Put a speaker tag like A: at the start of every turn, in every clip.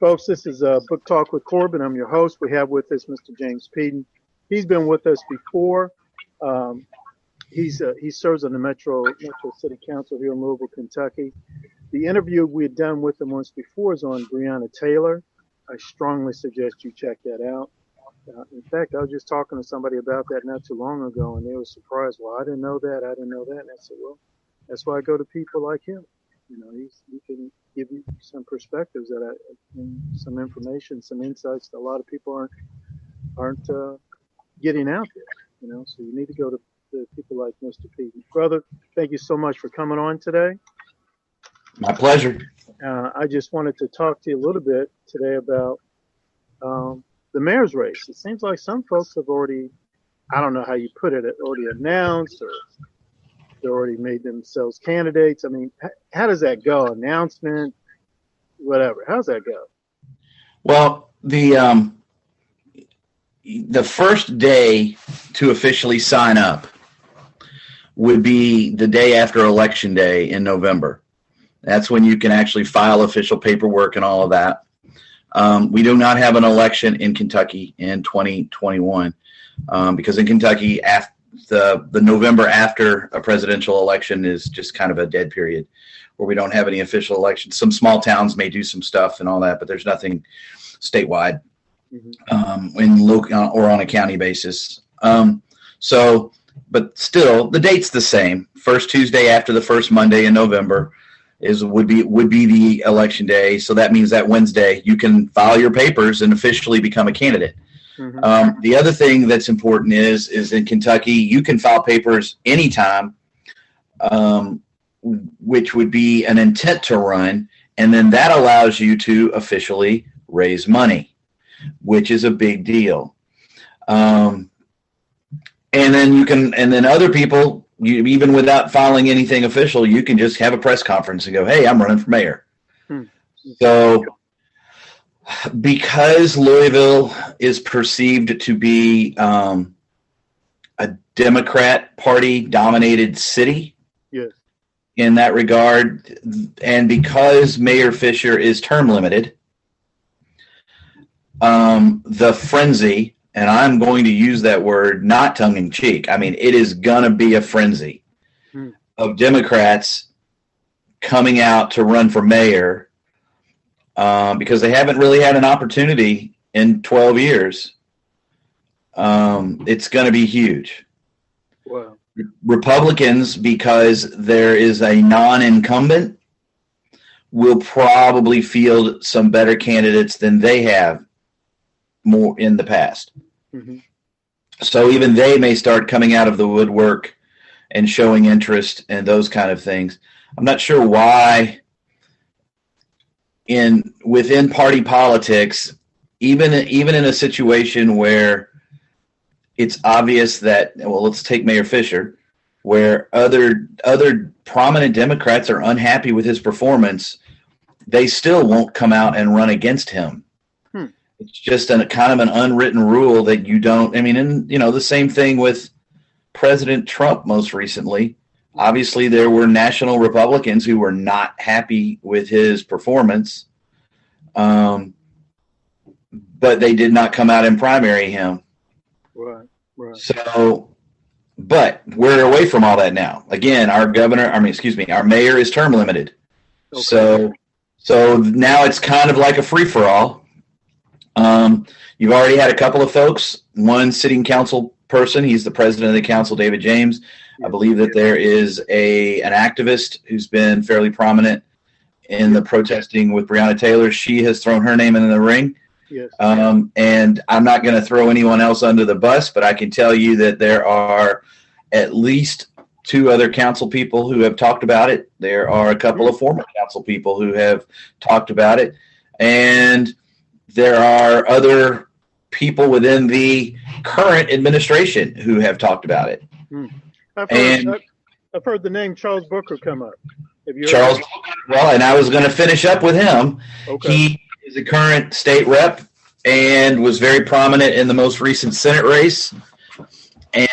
A: Folks, this is Book Talk with Corbin. I'm your host. We have with us Mr. James Peden. He's been with us before. He serves on the Metro City Council here in Louisville, Kentucky. The interview we had done with him once before is on Breonna Taylor. I strongly suggest you check that out. In fact, I was just talking to somebody about that not too long ago, and they were surprised. Well, I didn't know that. And I said, well, that's why I go to people like him. You know, he can give you some perspectives some information, some insights that a lot of people aren't getting out there. You know, so you need to go to people like Mr. Peden. Brother, thank you so much for coming on today.
B: My pleasure.
A: I just wanted to talk to you a little bit today about the mayor's race. It seems like some folks have already, I don't know how you put it, already announced or they already made themselves candidates. I mean, how does that go? Announcement, whatever. How's that go?
B: Well, the first day to officially sign up would be the day after Election Day in November. That's when you can actually file official paperwork and all of that. We do not have an election in Kentucky in 2021 because in Kentucky, the November after a presidential election is just kind of a dead period where we don't have any official elections. Some small towns may do some stuff and all that, but there's nothing statewide in local or on a county basis. But still, the date's the same. First Tuesday after the first Monday in November would be the election day. So that means that Wednesday you can file your papers and officially become a candidate. Mm-hmm. The other thing that's important is in Kentucky, you can file papers anytime, which would be an intent to run. And then that allows you to officially raise money, which is a big deal. And then other people, even without filing anything official, you can just have a press conference and go, hey, I'm running for mayor. So because Louisville is perceived to be a Democrat Party dominated city,
A: yes,
B: in that regard, and because Mayor Fisher is term limited, the frenzy, and I'm going to use that word not tongue in cheek, I mean, it is going to be a frenzy of Democrats coming out to run for mayor because they haven't really had an opportunity in 12 years. It's going to be huge.
A: Wow.
B: Republicans, because there is a non-incumbent, will probably field some better candidates than they have more in the past. Mm-hmm. So even they may start coming out of the woodwork and showing interest and those kind of things. I'm not sure why within party politics, even in a situation where it's obvious that, well, let's take Mayor Fisher, where other prominent Democrats are unhappy with his performance, they still won't come out and run against him. It's just kind of an unwritten rule that you don't. I mean, and the same thing with President Trump most recently. Obviously, there were national Republicans who were not happy with his performance, but they did not come out and primary him.
A: Right.
B: So, but we're away from all that now. Again, our mayor is term limited. Okay. So now it's kind of like a free for all. You've already had a couple of folks, one sitting council person. He's the president of the council, David James. I believe that there is an activist who's been fairly prominent in the protesting with Breonna Taylor. She has thrown her name in the ring.
A: Yes.
B: And I'm not going to throw anyone else under the bus, but I can tell you that there are at least two other council people who have talked about it. There are a couple of former council people who have talked about it. And there are other people within the current administration who have talked about it.
A: I've heard the name Charles Booker come up.
B: Charles Booker, well, and I was going to finish up with him. Okay. He is a current state rep and was very prominent in the most recent Senate race.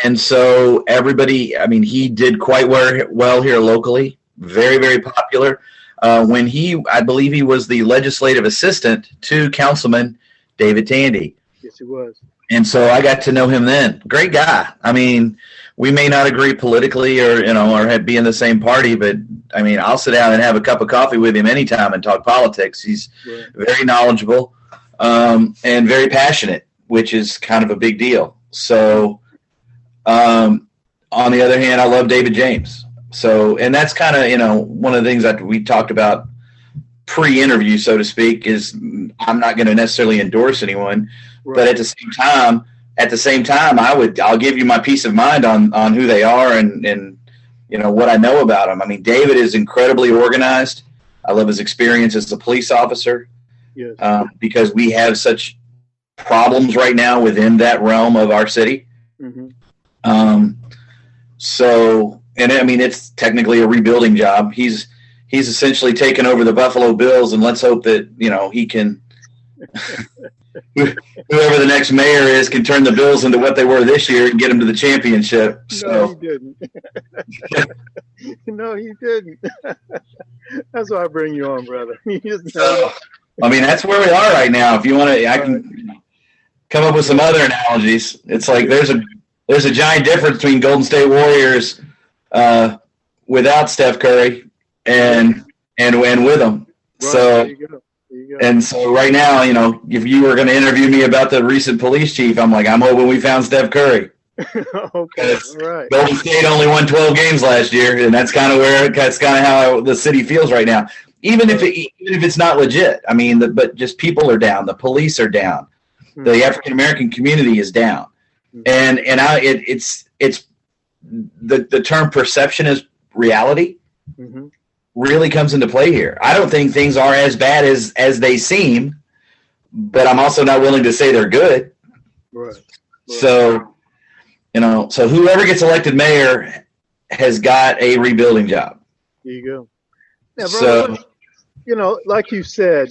B: And so everybody, I mean, he did quite well here locally, very, very popular. when I believe he was the legislative assistant to Councilman David Tandy.
A: Yes, he was.
B: And so I got to know him then. Great guy. I mean, we may not agree politically or be in the same party, but I mean, I'll sit down and have a cup of coffee with him anytime and talk politics. He's very knowledgeable and very passionate, which is kind of a big deal. So on the other hand, I love David James. So, and that's kind of, one of the things that we talked about pre-interview, so to speak, is I'm not going to necessarily endorse anyone, but at the same time, I'll give you my peace of mind on who they are and what I know about them. I mean, David is incredibly organized. I love his experience as a police officer.
A: Yes.
B: Because we have such problems right now within that realm of our city. Mm-hmm. So, and I mean, it's technically a rebuilding job. He's essentially taken over the Buffalo Bills, and let's hope that, he can, whoever the next mayor is, can turn the Bills into what they were this year and get them to the championship.
A: No, he didn't. No, he didn't. That's why I bring you on, brother.
B: I mean, that's where we are right now. If you want to, I can come up with some other analogies. It's like there's a giant difference between Golden State Warriors without Steph Curry and with them. Right, so there you go. And so right now, if you were going to interview me about the recent police chief, I'm hoping we found Steph Curry.
A: Okay, right.
B: Golden State only won 12 games last year, and that's kind of how the city feels right now. Even if it's not legit, I mean, but just people are down. The police are down. Mm-hmm. The African American community is down, mm-hmm. It's the term perception is reality. Mm-hmm. Really comes into play here. I don't think things are as bad as they seem, but I'm also not willing to say they're good.
A: Right.
B: So, so whoever gets elected mayor has got a rebuilding job.
A: There you go. Yeah, brother, so, like you said,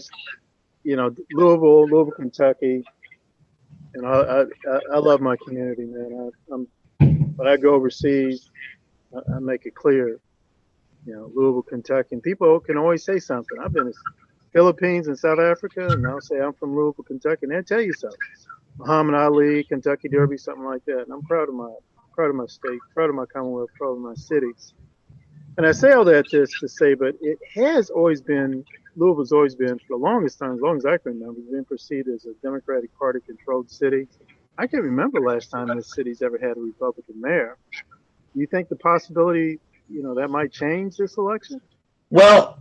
A: Louisville, Kentucky, I love my community, man. When I go overseas, I make it clear. Louisville, Kentucky, and people can always say something. I've been to Philippines and South Africa, and I'll say I'm from Louisville, Kentucky, and they'll tell you something. Muhammad Ali, Kentucky Derby, something like that. And I'm proud of my state, proud of my Commonwealth, proud of my cities. And I say all that just to say, but it has always been, Louisville's always been, for the longest time, as long as I can remember, been perceived as a Democratic Party-controlled city. I can't remember last time this city's ever had a Republican mayor. Do you think the possibility that might change this election? Well,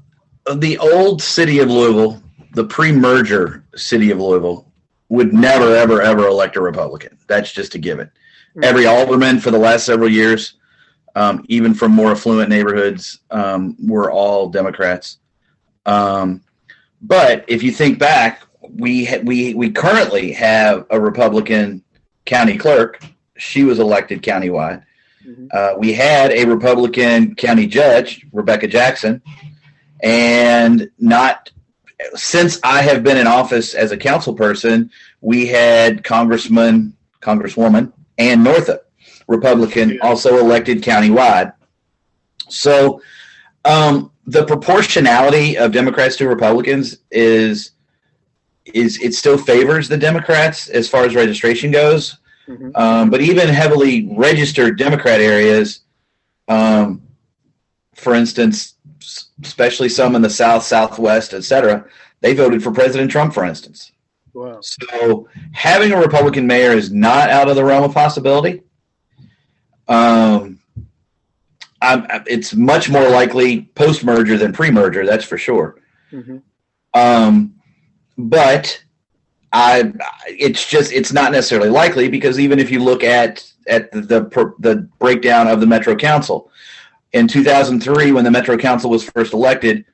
B: the old city of Louisville, the pre-merger city of Louisville, would never, ever, ever elect a Republican. That's just a given. Mm-hmm. Every alderman for the last several years, even from more affluent neighborhoods, were all Democrats. But if you think back, we currently have a Republican county clerk. She was elected countywide. Mm-hmm. We had a Republican county judge, Rebecca Jackson, and not since I have been in office as a council person, we had Congresswoman Ann Northup, Republican, also elected countywide. So the proportionality of Democrats to Republicans is it still favors the Democrats as far as registration goes. Mm-hmm. But even heavily registered Democrat areas, for instance, especially some in the South, Southwest, et cetera, they voted for President Trump, for instance.
A: Wow.
B: So having a Republican mayor is not out of the realm of possibility. It's much more likely post-merger than pre-merger, that's for sure. Mm-hmm. But it's not necessarily likely because even if you look at the breakdown of the Metro Council, in 2003 when the Metro Council was first elected,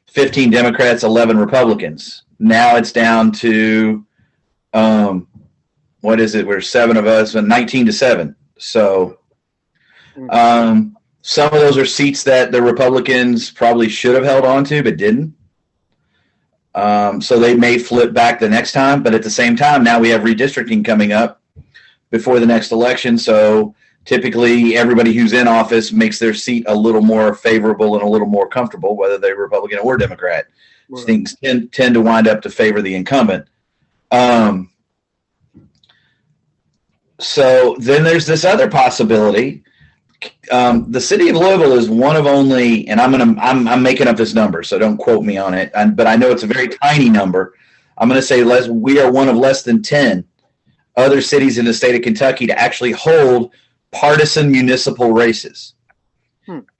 B: 15 Democrats, 11 Republicans. Now it's down to what is it? We're 7 of us, 19-7. So some of those are seats that the Republicans probably should have held on to but didn't. So they may flip back the next time, but at the same time, now we have redistricting coming up before the next election. So typically everybody who's in office makes their seat a little more favorable and a little more comfortable, whether they're Republican or Democrat.
A: Right.
B: Things tend to wind up to favor the incumbent. So then there's this other possibility. The city of Louisville is one of only, and I'm making up this number, so don't quote me on it, but I know it's a very tiny number. I'm going to say we are one of less than 10 other cities in the state of Kentucky to actually hold partisan municipal races.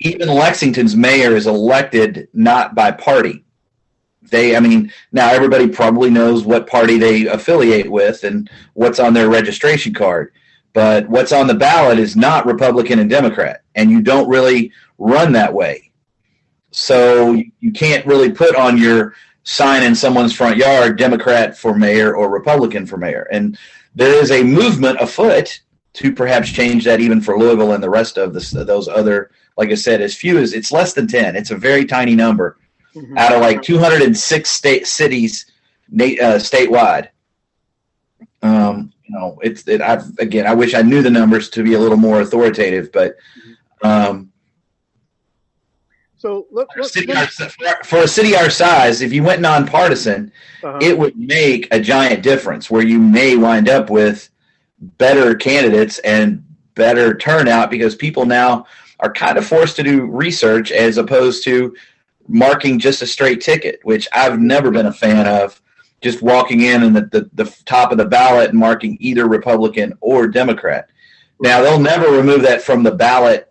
B: Even Lexington's mayor is elected not by party. Now everybody probably knows what party they affiliate with and what's on their registration card. But what's on the ballot is not Republican and Democrat, and you don't really run that way. So you can't really put on your sign in someone's front yard, Democrat for mayor or Republican for mayor. And there is a movement afoot to perhaps change that even for Louisville and the rest of those other, like I said, it's less than 10. It's a very tiny number out of like 206 cities statewide. I wish I knew the numbers to be a little more authoritative, but
A: so
B: for a city our size, if you went nonpartisan, it would make a giant difference where you may wind up with better candidates and better turnout because people now are kind of forced to do research as opposed to marking just a straight ticket, which I've never been a fan of. Just walking in and the top of the ballot and marking either Republican or Democrat. Now, they'll never remove that from the ballot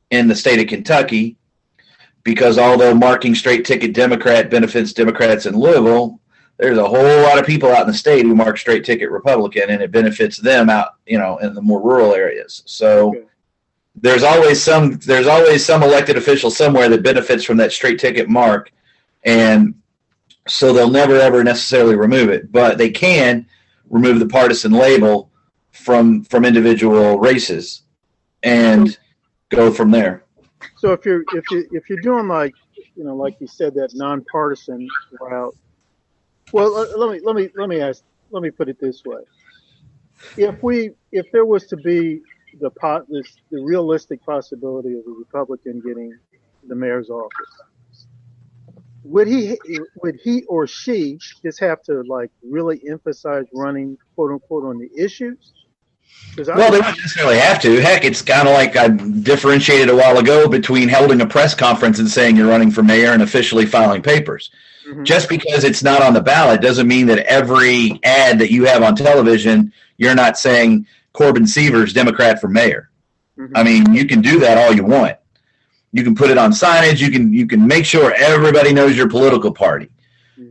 B: in the state of Kentucky because although marking straight ticket Democrat benefits Democrats in Louisville, there's a whole lot of people out in the state who mark straight ticket Republican, and it benefits them out, in the more rural areas. So there's always some elected official somewhere that benefits from that straight ticket mark, and so they'll never, ever necessarily remove it, but they can remove the partisan label from individual races and go from there.
A: So if you're doing like you said, that nonpartisan route, well, let me put it this way: if there was to be the realistic possibility of a Republican getting the mayor's office, would he or she just have to like really emphasize running quote unquote on the issues?
B: Well, they wouldn't necessarily have to. Heck, it's kind of like I differentiated a while ago between holding a press conference and saying you're running for mayor and officially filing papers. Just because it's not on the ballot doesn't mean that every ad that you have on television, you're not saying Corbin Seavers, Democrat for mayor. I mean, you can do that all you want. You can put it on signage. You can make sure everybody knows your political party.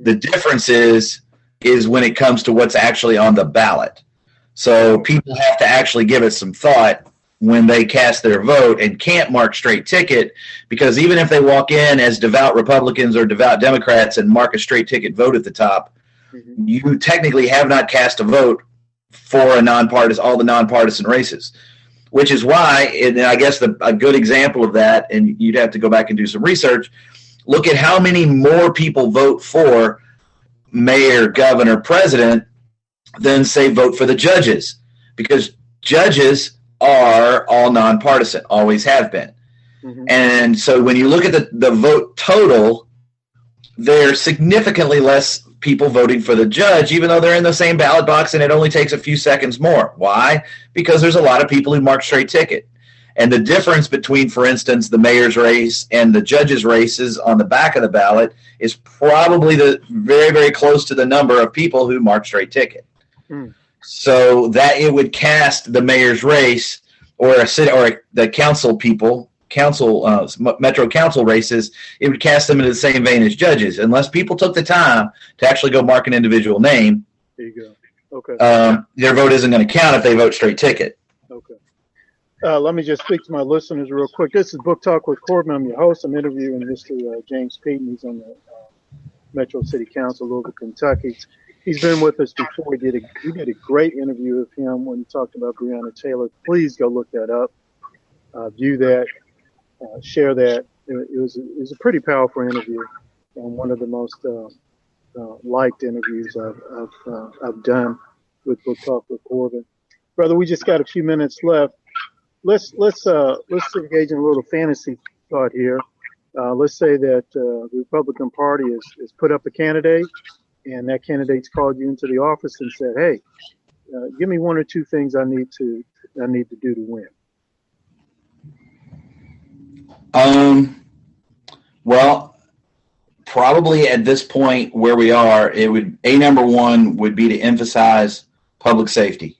B: The difference is when it comes to what's actually on the ballot. So people have to actually give it some thought when they cast their vote and can't mark straight ticket, because even if they walk in as devout Republicans or devout Democrats and mark a straight ticket vote at the top, you technically have not cast a vote for all the nonpartisan races. Which is why, and I guess a good example of that, and you'd have to go back and do some research, look at how many more people vote for mayor, governor, president than, say, vote for the judges. Because judges are all nonpartisan, always have been. And so when you look at the vote total, there's significantly less people voting for the judge, even though they're in the same ballot box and it only takes a few seconds more. Why? Because there's a lot of people who mark straight ticket. And the difference between, for instance, the mayor's race and the judge's races on the back of the ballot is probably very, very close to the number of people who mark straight ticket. So that it would cast the mayor's race or the Metro Council races, it would cast them into the same vein as judges, unless people took the time to actually go mark an individual name.
A: There you go. Okay.
B: Their vote isn't going to count if they vote straight ticket.
A: Okay. Let me just speak to my listeners real quick. This is Book Talk with Corbin. I'm your host. I'm interviewing Mr. James Peden. He's on the Metro City Council, Louisville, Kentucky. He's been with us before. We did a great interview of him when he talked about Breonna Taylor. Please go look that up, view that, share that. It was a pretty powerful interview and one of the most liked interviews I've done with Book Talk with Corbin. Brother, we just got a few minutes left. let's engage in a little fantasy thought here. Let's say that the Republican Party is put up a candidate, and that candidate's called you into the office and said, "Hey, give me one or two things I need to do to win."
B: Well, probably at this point where we are, number one would be to emphasize public safety.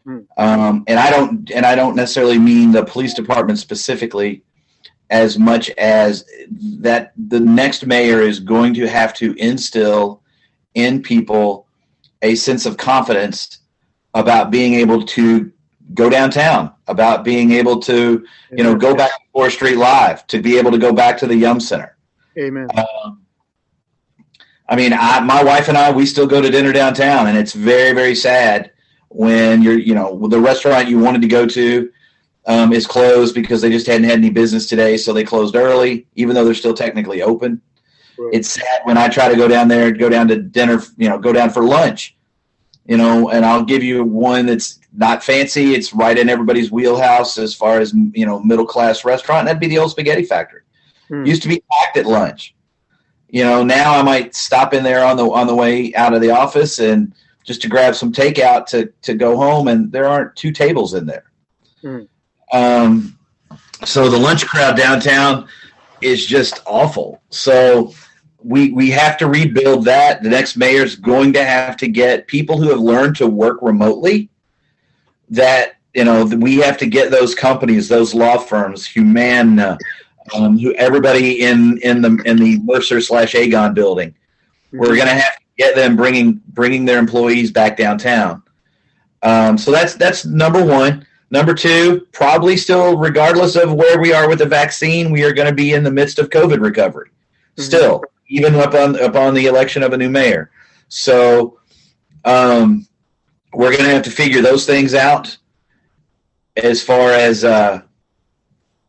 B: And I don't necessarily mean the police department specifically, as much as that the next mayor is going to have to instill in people a sense of confidence about being able to go downtown, about being able to, go back to 4th Street Live, to be able to go back to the Yum Center.
A: Amen.
B: My wife and I, we still go to dinner downtown, and it's very, very sad when the restaurant you wanted to go to is closed because they just hadn't had any business today, so they closed early, even though they're still technically open. Right. It's sad when I try to go down there, go down to dinner, go down for lunch, and I'll give you one that's not fancy. It's right in everybody's wheelhouse as far as, middle-class restaurant. And that'd be the old Spaghetti Factory. Used to be packed at lunch. Now I might stop in there on the way out of the office and just to grab some takeout to go home, and there aren't 2 tables in there. So the lunch crowd downtown is just awful. So we have to rebuild that. The next mayor's going to have to get people who have learned to work remotely. That we have to get those companies, those law firms, Humana, who everybody in the Mercer/Agon building. We're going to have to get them bringing their employees back downtown. So that's number one. Number two, probably still, regardless of where we are with the vaccine, we are going to be in the midst of COVID recovery. Still, even upon the election of a new mayor. So we're going to have to figure those things out as far as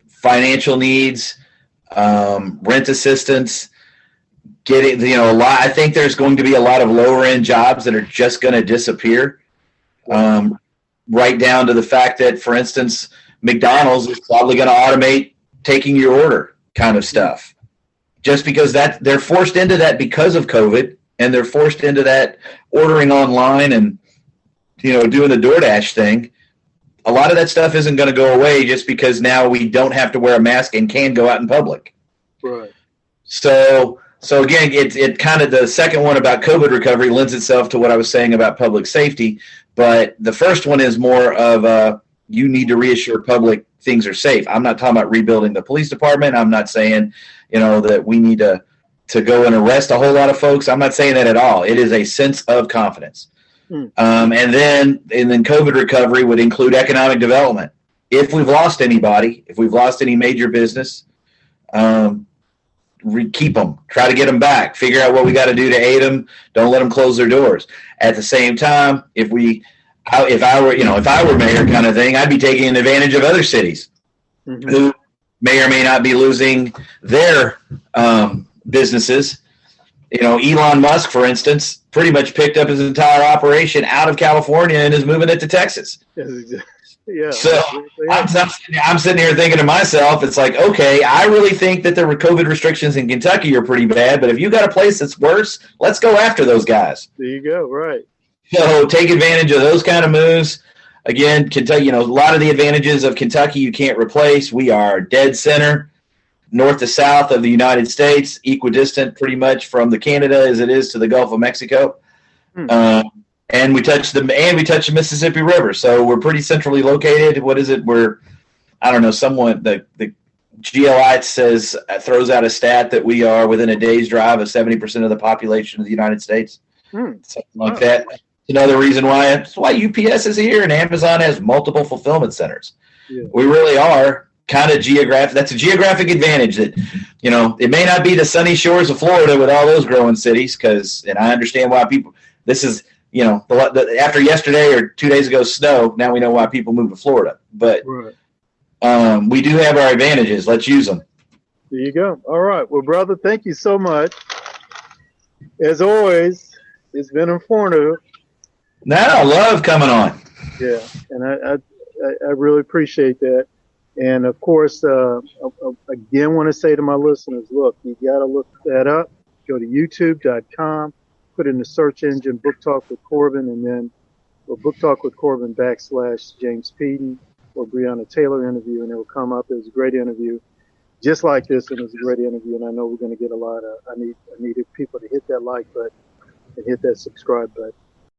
B: financial needs, rent assistance, getting, a lot. I think there's going to be a lot of lower end jobs that are just going to disappear. Right down to the fact that, for instance, McDonald's is probably going to automate taking your order kind of stuff. Just because they're forced into that because of COVID, and they're forced into that ordering online and, doing the DoorDash thing. A lot of that stuff isn't going to go away just because now we don't have to wear a mask and can go out in public. Right. So again, it kind of, the second one about COVID recovery lends itself to what I was saying about public safety. But the first one is more of you need to reassure public things are safe. I'm not talking about rebuilding the police department. I'm not saying, that we need to go and arrest a whole lot of folks. I'm not saying that at all. It is a sense of confidence. And then COVID recovery would include economic development. If we've lost anybody, if we've lost any major business, keep them, try to get them back, figure out what we got to do to aid them. Don't let them close their doors. At the same time, if I were mayor kind of thing, I'd be taking advantage of other cities who may or may not be losing their businesses. Elon Musk, for instance, pretty much picked up his entire operation out of California and is moving it to Texas. Yeah. So I'm sitting here thinking to myself, it's like, okay, I really think that the COVID restrictions in Kentucky are pretty bad, but if you got a place that's worse, let's go after those guys.
A: There you go. Right.
B: So take advantage of those kind of moves. Again, Kentucky, a lot of the advantages of Kentucky you can't replace. We are dead center, north to south of the United States, equidistant pretty much from the Canada as it is to the Gulf of Mexico. And we touch the Mississippi River, so we're pretty centrally located. What is it? We're, I don't know, someone the GLI throws out a stat that we are within a day's drive of 70% of the population of the United States, something like that. Another reason why UPS is here and Amazon has multiple fulfillment centers. Yeah. We really are kind of geographic. That's a geographic advantage that, it may not be the sunny shores of Florida with all those growing cities, and I understand why people. This is. After yesterday or 2 days ago snow, now we know why people move to Florida. But we do have our advantages. Let's use them.
A: There you go. All right. Well, brother, thank you so much. As always, it's been informative.
B: No, I love coming on.
A: Yeah. And I really appreciate that. And of course, again, want to say to my listeners, look, you got to look that up. Go to youtube.com, put in the search engine Book Talk with Corbin, and then Book Talk with Corbin / James Peden or Breonna Taylor interview, and it will come up. It was a great interview, just like this, and it was a great interview. And I know we're going to get a lot of. I needed people to hit that like button and hit that subscribe button.